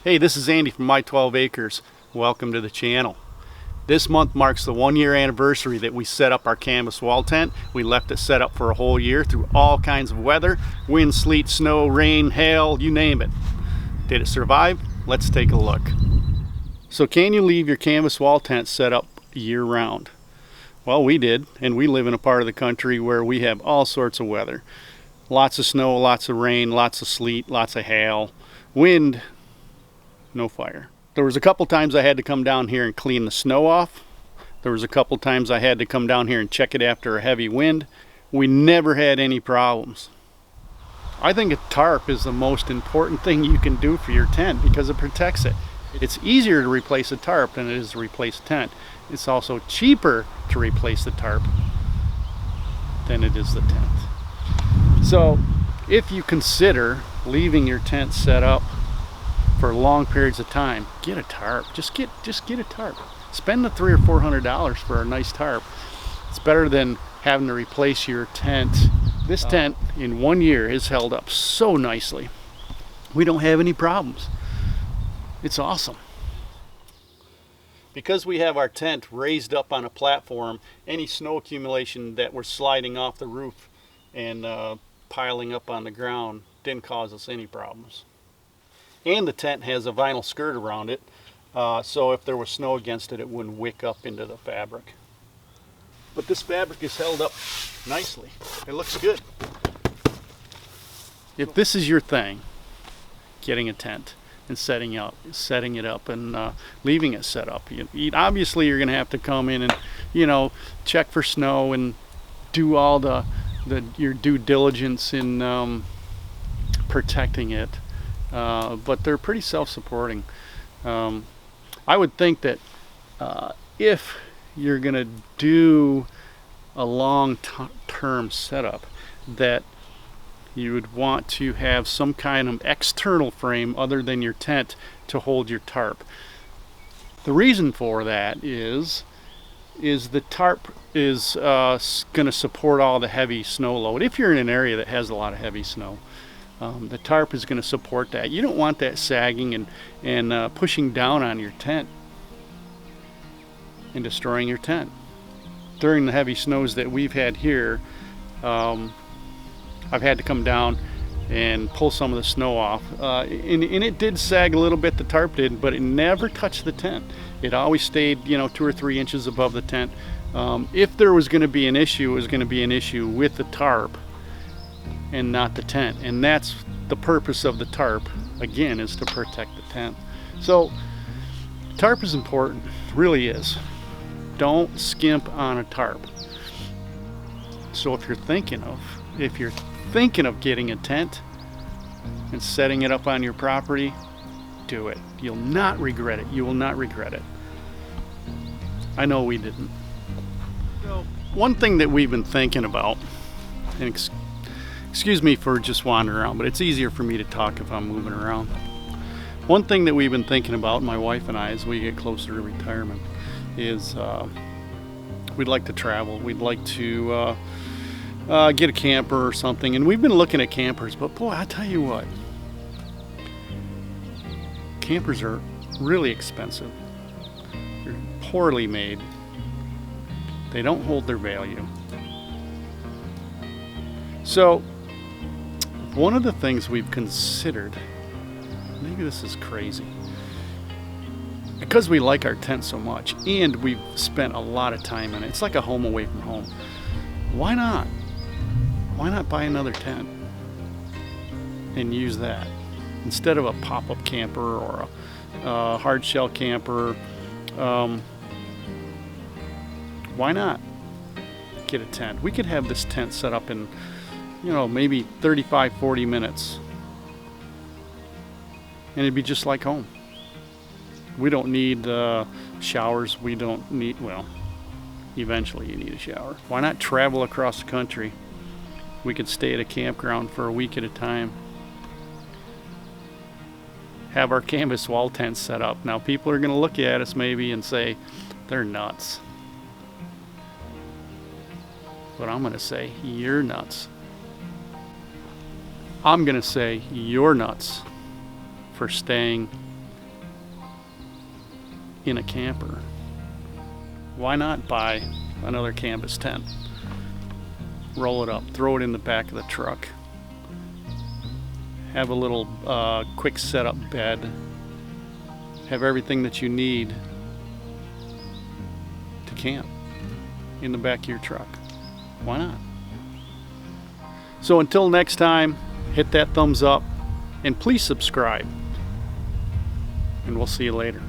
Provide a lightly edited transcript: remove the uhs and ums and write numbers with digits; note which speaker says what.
Speaker 1: Hey, this is Andy from My 12 Acres. Welcome to the channel. This month marks the 1-year anniversary that we set up our canvas wall tent. We left it set up for a whole year through all kinds of weather, wind, sleet, snow, rain, hail, you name it. Did it survive? Let's take a look. So can you leave your canvas wall tent set up year-round? Well, we did, and we live in a part of the country where we have all sorts of weather. Lots of snow, lots of rain, lots of sleet, lots of hail, wind, no fire. There was a couple times I had to come down here and clean the snow off. There was a couple times I had to come down here and check it after a heavy wind. We never had any problems. I think a tarp is the most important thing you can do for your tent because it protects it. It's easier to replace a tarp than it is to replace a tent. It's also cheaper to replace the tarp than it is the tent. So if you consider leaving your tent set up for long periods of time, get a tarp. Just get a tarp. Spend the $300 or $400 for a nice tarp. It's better than having to replace your tent. This tent in 1 year has held up so nicely. We don't have any problems. It's awesome. Because we have our tent raised up on a platform, any snow accumulation that we're sliding off the roof and piling up on the ground didn't cause us any problems. And the tent has a vinyl skirt around it, so if there was snow against it, it wouldn't wick up into the fabric. But this fabric is held up nicely. It looks good. If this is your thing, getting a tent and setting it up and leaving it set up, obviously you're going to have to come in and check for snow and do all your due diligence in protecting it. But they're pretty self-supporting. I would think that if you're going to do a long-term setup, that you would want to have some kind of external frame other than your tent to hold your tarp. The reason for that is the tarp is going to support all the heavy snow load. If you're in an area that has a lot of heavy snow, the tarp is going to support that. You don't want that sagging and pushing down on your tent and destroying your tent. During the heavy snows that we've had here, I've had to come down and pull some of the snow off. And it did sag a little bit, the tarp did, but it never touched the tent. It always stayed 2 or 3 inches above the tent. If there was going to be an issue, it was going to be an issue with the tarp and not the tent, and that's the purpose of the tarp, again, is to protect the tent. So tarp is important, really is. Don't skimp on a tarp. So if you're thinking of getting a tent and setting it up on your property, do it. You'll not regret it. You will not regret it. I know we didn't. So one thing that we've been thinking about, and excuse me for just wandering around, but it's easier for me to talk if I'm moving around. One thing that we've been thinking about, my wife and I, as we get closer to retirement, is we'd like to travel. We'd like to get a camper or something. And we've been looking at campers, but boy, I tell you what, campers are really expensive. They're poorly made. They don't hold their value. So one of the things we've considered, maybe this is crazy, because we like our tent so much and we've spent a lot of time in it, it's like a home away from home. Why not buy another tent and use that instead of a pop-up camper or a hard shell camper? Why not get a tent? We could have this tent set up in maybe 35-40 minutes, and it'd be just like home. We don't need showers. We don't need, well, eventually you need a shower. Why not travel across the country? We could stay at a campground for a week at a time. Have our canvas wall tents set up. Now people are going to look at us maybe and say, they're nuts. But I'm going to say, you're nuts. I'm going to say, you're nuts for staying in a camper, why not buy another canvas tent? Roll it up, throw it in the back of the truck. Have a little quick setup bed. Have everything that you need to camp in the back of your truck. Why not? So until next time, hit that thumbs up and please subscribe. And we'll see you later.